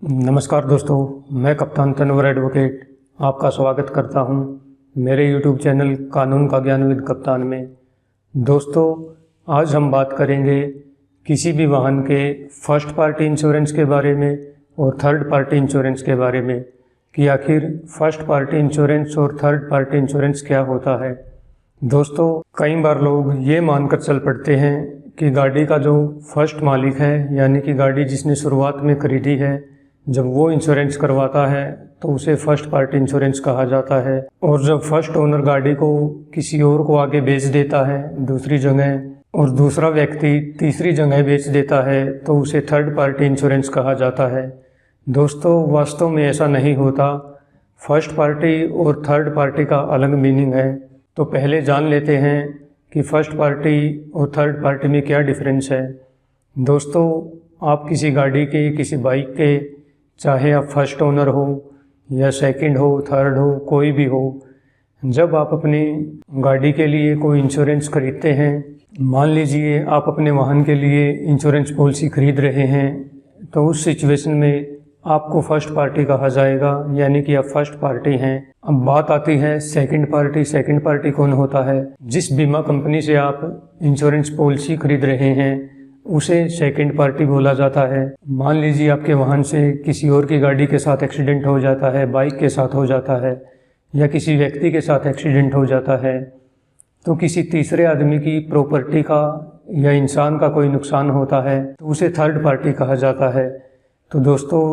नमस्कार दोस्तों, मैं कप्तान तनवर एडवोकेट आपका स्वागत करता हूं मेरे YouTube चैनल कानून का ज्ञान विद कप्तान में। दोस्तों, आज हम बात करेंगे किसी भी वाहन के फर्स्ट पार्टी इंश्योरेंस के बारे में और थर्ड पार्टी इंश्योरेंस के बारे में कि आखिर फर्स्ट पार्टी इंश्योरेंस और थर्ड पार्टी इंश्योरेंस क्या होता है। दोस्तों, कई बार लोग ये मानकर चल पड़ते हैं कि गाड़ी का जो फर्स्ट मालिक है, यानी कि गाड़ी जिसने शुरुआत में खरीदी है, जब वो इंश्योरेंस करवाता है तो उसे फर्स्ट पार्टी इंश्योरेंस कहा जाता है। और जब फर्स्ट ओनर गाड़ी को किसी और को आगे बेच देता है दूसरी जगह, और दूसरा व्यक्ति तीसरी जगह बेच देता है, तो उसे थर्ड पार्टी इंश्योरेंस कहा जाता है। दोस्तों, वास्तव में ऐसा नहीं होता। फर्स्ट पार्टी और थर्ड पार्टी का अलग मीनिंग है। तो पहले जान लेते हैं कि फर्स्ट पार्टी और थर्ड पार्टी में क्या डिफरेंस है। दोस्तों, आप किसी गाड़ी के, किसी बाइक के, चाहे आप फर्स्ट ओनर हो या सेकंड हो, थर्ड हो, कोई भी हो, जब आप अपनी गाड़ी के लिए कोई इंश्योरेंस खरीदते हैं, मान लीजिए आप अपने वाहन के लिए इंश्योरेंस पॉलिसी खरीद रहे हैं, तो उस सिचुएशन में आपको फर्स्ट पार्टी कहा जाएगा, यानी कि आप फर्स्ट पार्टी हैं। अब बात आती है सेकंड पार्टी। सेकंड पार्टी कौन होता है? जिस बीमा कंपनी से आप इंश्योरेंस पॉलिसी खरीद रहे हैं उसे सेकंड पार्टी बोला जाता है। मान लीजिए आपके वाहन से किसी और की गाड़ी के साथ एक्सीडेंट हो जाता है, बाइक के साथ हो जाता है, या किसी व्यक्ति के साथ एक्सीडेंट हो जाता है, तो किसी तीसरे आदमी की प्रॉपर्टी का या इंसान का कोई नुकसान होता है, तो उसे थर्ड पार्टी कहा जाता है। तो दोस्तों,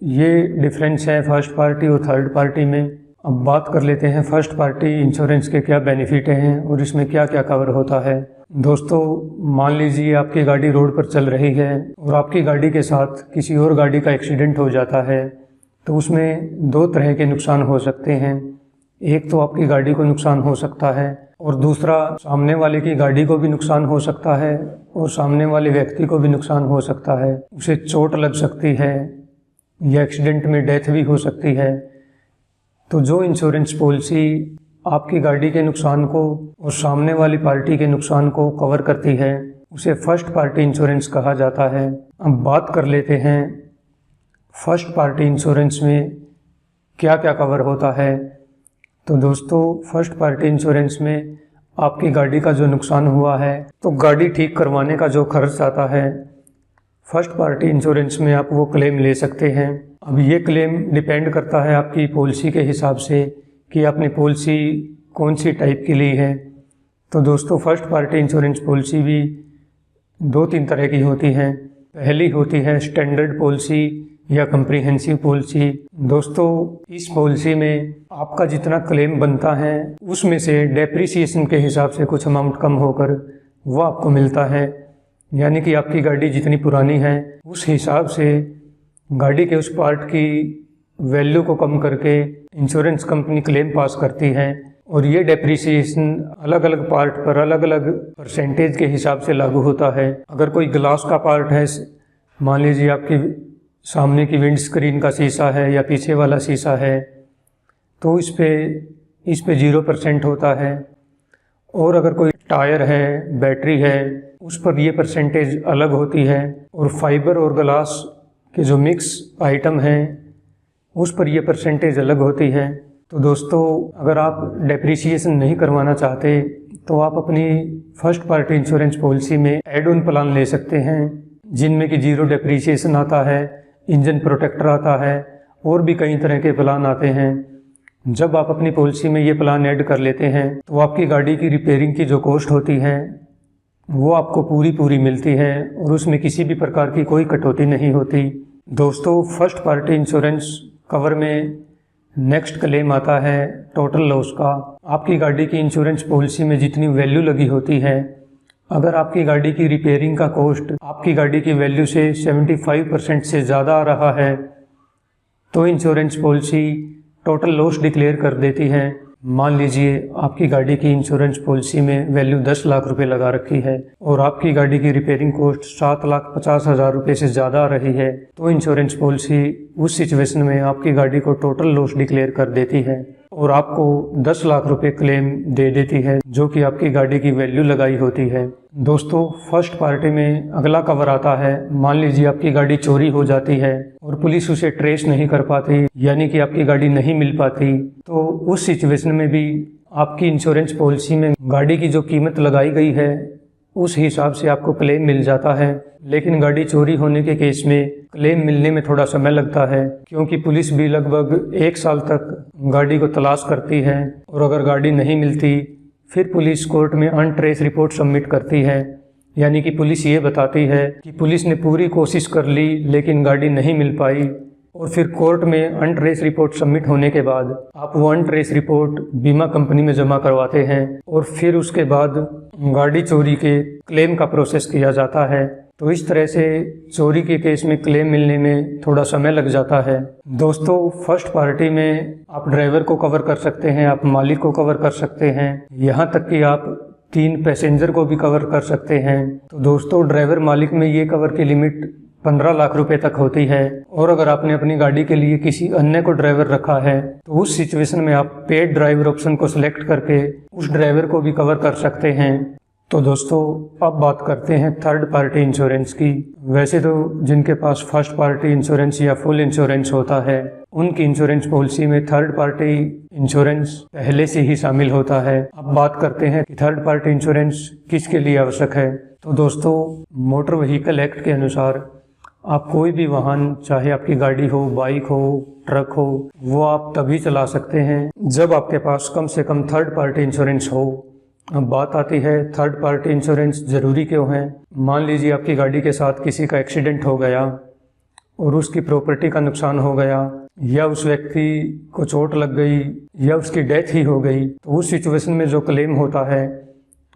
ये डिफरेंस है फर्स्ट पार्टी और थर्ड पार्टी में। अब बात कर लेते हैं फर्स्ट पार्टी इंश्योरेंस के क्या बेनिफिट हैं और इसमें क्या क्या कवर होता है। दोस्तों, मान लीजिए आपकी गाड़ी रोड पर चल रही है और आपकी गाड़ी के साथ किसी और गाड़ी का एक्सीडेंट हो जाता है, तो उसमें दो तरह के नुकसान हो सकते हैं। एक तो आपकी गाड़ी को नुकसान हो सकता है और दूसरा सामने वाले की गाड़ी को भी नुकसान हो सकता है और सामने वाले व्यक्ति को भी नुकसान हो सकता है। उसे चोट लग सकती है या एक्सीडेंट में डेथ भी हो सकती है। तो जो इंश्योरेंस पॉलिसी आपकी गाड़ी के नुकसान को और सामने वाली पार्टी के नुकसान को कवर करती है, उसे फर्स्ट पार्टी इंश्योरेंस कहा जाता है। अब बात कर लेते हैं फर्स्ट पार्टी इंश्योरेंस में क्या क्या कवर होता है। तो दोस्तों, फर्स्ट पार्टी इंश्योरेंस में आपकी गाड़ी का जो नुकसान हुआ है, तो गाड़ी ठीक करवाने का जो खर्च आता है, फर्स्ट पार्टी इंश्योरेंस में आप वो क्लेम ले सकते हैं। अब ये क्लेम डिपेंड करता है आपकी पॉलिसी के हिसाब से कि आपने पॉलिसी कौन सी टाइप की ली है। तो दोस्तों, फर्स्ट पार्टी इंश्योरेंस पॉलिसी भी दो तीन तरह की होती हैं। पहली होती है स्टैंडर्ड पॉलिसी या कम्प्रीहेंसिव पॉलिसी। दोस्तों, इस पॉलिसी में आपका जितना क्लेम बनता है उसमें से डेप्रिसिएशन के हिसाब से कुछ अमाउंट कम होकर वो आपको मिलता है, यानी कि आपकी गाड़ी जितनी पुरानी है उस हिसाब से गाड़ी के उस पार्ट की वैल्यू को कम करके इंश्योरेंस कंपनी क्लेम पास करती है। और ये डेप्रिसिएशन अलग अलग पार्ट पर अलग अलग परसेंटेज के हिसाब से लागू होता है। अगर कोई ग्लास का पार्ट है, मान लीजिए आपकी सामने की विंड स्क्रीन का शीशा है या पीछे वाला शीशा है, तो इस पे 0% होता है। और अगर कोई टायर है, बैटरी है, उस पर ये परसेंटेज अलग होती है। और फाइबर और ग्लास के जो मिक्स आइटम हैं उस पर ये परसेंटेज अलग होती है। तो दोस्तों, अगर आप डेप्रिसिएशन नहीं करवाना चाहते तो आप अपनी फर्स्ट पार्टी इंश्योरेंस पॉलिसी में एड ऑन प्लान ले सकते हैं, जिनमें कि 0 डेप्रिसिएशन आता है, इंजन प्रोटेक्टर आता है और भी कई तरह के प्लान आते हैं। जब आप अपनी पॉलिसी में ये प्लान ऐड कर लेते हैं तो आपकी गाड़ी की रिपेयरिंग की जो कॉस्ट होती है वो आपको पूरी मिलती है और उसमें किसी भी प्रकार की कोई कटौती नहीं होती। दोस्तों, फर्स्ट पार्टी इंश्योरेंस कवर में नेक्स्ट क्लेम आता है टोटल लॉस का। आपकी गाड़ी की इंश्योरेंस पॉलिसी में जितनी वैल्यू लगी होती है, अगर आपकी गाड़ी की रिपेयरिंग का कॉस्ट आपकी गाड़ी की वैल्यू से 75% से ज़्यादा आ रहा है, तो insurance policy total loss declare कर देती है। मान लीजिए आपकी गाड़ी की इंश्योरेंस पॉलिसी में वैल्यू 10 लाख रुपए लगा रखी है और आपकी गाड़ी की रिपेयरिंग कॉस्ट 7,50,000 रुपये से ज़्यादा आ रही है, तो इंश्योरेंस पॉलिसी उस सिचुएशन में आपकी गाड़ी को टोटल लॉस डिक्लेयर कर देती है और आपको 10 लाख रुपए क्लेम दे देती है, जो कि आपकी गाड़ी की वैल्यू लगाई होती है। दोस्तों, फर्स्ट पार्टी में अगला कवर आता है, मान लीजिए आपकी गाड़ी चोरी हो जाती है और पुलिस उसे ट्रेस नहीं कर पाती, यानी कि आपकी गाड़ी नहीं मिल पाती, तो उस सिचुएशन में भी आपकी इंश्योरेंस पॉलिसी में गाड़ी की जो कीमत लगाई गई है उस हिसाब से आपको क्लेम मिल जाता है। लेकिन गाड़ी चोरी होने के केस में क्लेम मिलने में थोड़ा समय लगता है, क्योंकि पुलिस भी लगभग 1 साल तक गाड़ी को तलाश करती है और अगर गाड़ी नहीं मिलती फिर पुलिस कोर्ट में अनट्रेस रिपोर्ट सबमिट करती है। यानी कि पुलिस ये बताती है कि पुलिस ने पूरी कोशिश कर ली लेकिन गाड़ी नहीं मिल पाई, और फिर कोर्ट में अनट्रेस रिपोर्ट सबमिट होने के बाद आप वो अनट्रेस रिपोर्ट बीमा कंपनी में जमा करवाते हैं और फिर उसके बाद गाड़ी चोरी के क्लेम का प्रोसेस किया जाता है। तो इस तरह से चोरी के केस में क्लेम मिलने में थोड़ा समय लग जाता है। दोस्तों, फर्स्ट पार्टी में आप ड्राइवर को कवर कर सकते हैं, आप मालिक को कवर कर सकते हैं, यहाँ तक कि आप 3 पैसेंजर को भी कवर कर सकते हैं। तो दोस्तों, ड्राइवर मालिक में ये कवर की लिमिट 15 लाख रुपए तक होती है, और अगर आपने अपनी गाड़ी के लिए किसी अन्य को ड्राइवर रखा है तो उस सिचुएशन में आप पेड ड्राइवर ऑप्शन को सिलेक्ट करके उस ड्राइवर को भी कवर कर सकते हैं। तो दोस्तों, अब बात करते हैं थर्ड पार्टी इंश्योरेंस की। वैसे तो जिनके पास फर्स्ट पार्टी इंश्योरेंस या फुल इंश्योरेंस होता है उनकी इंश्योरेंस पॉलिसी में थर्ड पार्टी इंश्योरेंस पहले से ही शामिल होता है। अब बात करते हैं कि थर्ड पार्टी इंश्योरेंस किसके लिए आवश्यक है। तो दोस्तों, मोटर व्हीकल एक्ट के अनुसार आप कोई भी वाहन, चाहे आपकी गाड़ी हो, बाइक हो, ट्रक हो, वो आप तभी चला सकते हैं जब आपके पास कम से कम थर्ड पार्टी इंश्योरेंस हो। अब बात आती है थर्ड पार्टी इंश्योरेंस ज़रूरी क्यों है। मान लीजिए आपकी गाड़ी के साथ किसी का एक्सीडेंट हो गया और उसकी प्रॉपर्टी का नुकसान हो गया, या उस व्यक्ति को चोट लग गई, या उसकी डेथ ही हो गई, तो उस सिचुएशन में जो क्लेम होता है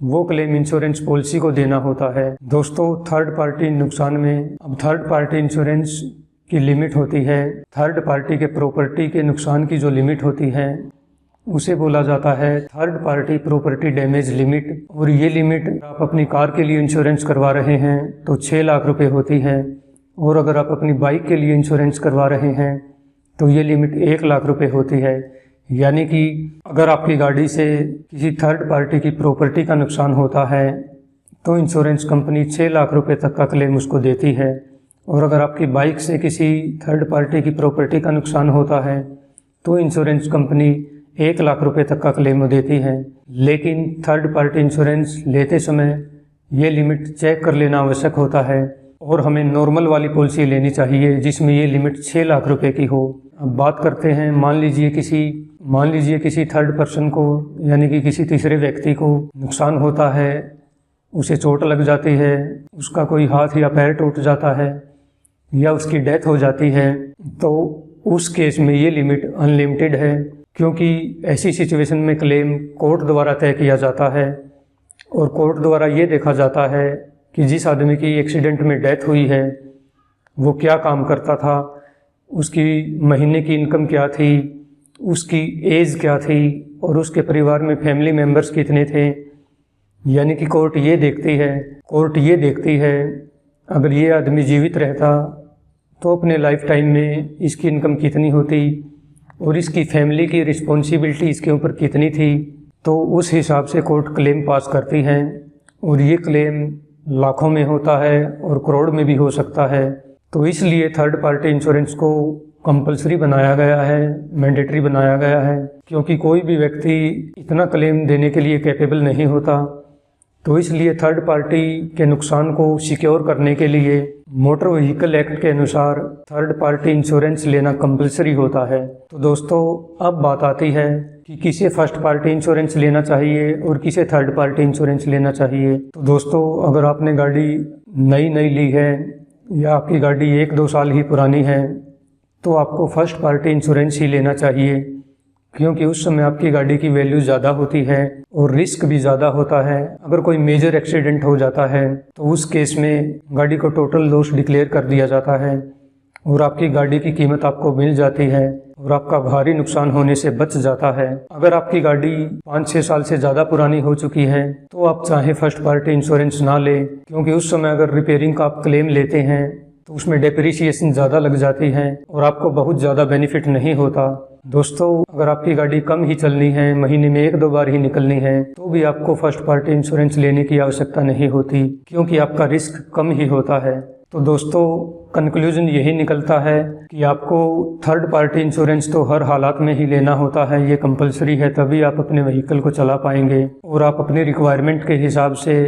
वो क्लेम इंश्योरेंस पॉलिसी को देना होता है। दोस्तों, थर्ड पार्टी नुकसान में अब थर्ड पार्टी इंश्योरेंस की लिमिट होती है, थर्ड पार्टी के प्रॉपर्टी के नुकसान की जो लिमिट होती है उसे बोला जाता है third party property damage limit. और ये लिमिट आप अपनी कार के लिए इंश्योरेंस करवा रहे हैं तो 6 लाख रुपए होती है, और अगर आप अपनी बाइक के लिए इंश्योरेंस करवा रहे हैं तो ये लिमिट 1 लाख रुपए होती है। यानी कि अगर आपकी गाड़ी से किसी थर्ड पार्टी की प्रॉपर्टी का नुकसान होता है तो इंश्योरेंस कंपनी 6 लाख रुपए तक का क्लेम उसको देती है, और अगर आपकी बाइक से किसी थर्ड पार्टी की प्रॉपर्टी का नुकसान होता है तो इंश्योरेंस कंपनी 1 लाख रुपए तक का क्लेम देती है। लेकिन थर्ड पार्टी इंश्योरेंस लेते समय ये लिमिट चेक कर लेना आवश्यक होता है, और हमें नॉर्मल वाली पॉलिसी लेनी चाहिए जिसमें ये लिमिट 6 लाख रुपए की हो। अब बात करते हैं, मान लीजिए किसी थर्ड पर्सन को, यानी कि किसी तीसरे व्यक्ति को नुकसान होता है, उसे चोट लग जाती है, उसका कोई हाथ या पैर टूट जाता है, या उसकी डेथ हो जाती है, तो उस केस में ये लिमिट अनलिमिटेड है, क्योंकि ऐसी सिचुएशन में क्लेम कोर्ट द्वारा तय किया जाता है, और कोर्ट द्वारा ये देखा जाता है कि जिस आदमी की एक्सीडेंट में डेथ हुई है वो क्या काम करता था, उसकी महीने की इनकम क्या थी, उसकी एज क्या थी, और उसके परिवार में फैमिली मेंबर्स कितने थे। यानी कि कोर्ट ये देखती है अगर ये आदमी जीवित रहता तो अपने लाइफ टाइम में इसकी इनकम कितनी होती और इसकी फैमिली की रिस्पॉन्सिबिलिटी इसके ऊपर कितनी थी, तो उस हिसाब से कोर्ट क्लेम पास करती है, और ये क्लेम लाखों में होता है और करोड़ में भी हो सकता है। तो इसलिए थर्ड पार्टी इंश्योरेंस को कंपलसरी बनाया गया है, मैंडेटरी बनाया गया है, क्योंकि कोई भी व्यक्ति इतना क्लेम देने के लिए कैपेबल नहीं होता। तो इसलिए थर्ड पार्टी के नुकसान को सिक्योर करने के लिए मोटर व्हीकल एक्ट के अनुसार थर्ड पार्टी इंश्योरेंस लेना कंपलसरी होता है। तो दोस्तों, अब बात आती है कि किसे फर्स्ट पार्टी इंश्योरेंस लेना चाहिए और किसे थर्ड पार्टी इंश्योरेंस लेना चाहिए। तो दोस्तों, अगर आपने गाड़ी नई ली है या आपकी गाड़ी 1-2 साल ही पुरानी है तो आपको फर्स्ट पार्टी इंश्योरेंस ही लेना चाहिए, क्योंकि उस समय आपकी गाड़ी की वैल्यू ज़्यादा होती है और रिस्क भी ज़्यादा होता है। अगर कोई मेजर एक्सीडेंट हो जाता है तो उस केस में गाड़ी को टोटल लॉस डिक्लेयर कर दिया जाता है और आपकी गाड़ी की कीमत आपको मिल जाती है और आपका भारी नुकसान होने से बच जाता है। अगर आपकी गाड़ी 5-6 साल से ज़्यादा पुरानी हो चुकी है तो आप चाहे फर्स्ट पार्टी इंश्योरेंस ना लें, क्योंकि उस समय अगर रिपेयरिंग का आप क्लेम लेते हैं तो उसमें डेप्रिसिएशन ज़्यादा लग जाती है और आपको बहुत ज़्यादा बेनिफिट नहीं होता। दोस्तों, अगर आपकी गाड़ी कम ही चलनी है, महीने में 1-2 बार ही निकलनी है, तो भी आपको फर्स्ट पार्टी इंश्योरेंस लेने की आवश्यकता नहीं होती, क्योंकि आपका रिस्क कम ही होता है। तो दोस्तों, कंक्लूजन यही निकलता है कि आपको थर्ड पार्टी इंश्योरेंस तो हर हालात में ही लेना होता है, ये कंपलसरी है, तभी आप अपने व्हीकल को चला पाएंगे और आप अपनी रिक्वायरमेंट के हिसाब से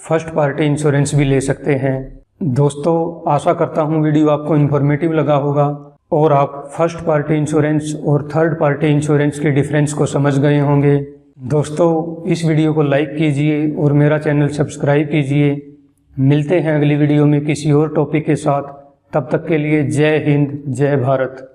फर्स्ट पार्टी इंश्योरेंस भी ले सकते हैं। दोस्तों, आशा करता हूँ वीडियो आपको इन्फॉर्मेटिव लगा होगा और आप फर्स्ट पार्टी इंश्योरेंस और थर्ड पार्टी इंश्योरेंस के डिफरेंस को समझ गए होंगे। दोस्तों, इस वीडियो को लाइक कीजिए और मेरा चैनल सब्सक्राइब कीजिए। मिलते हैं अगली वीडियो में किसी और टॉपिक के साथ। तब तक के लिए जय हिंद, जय भारत।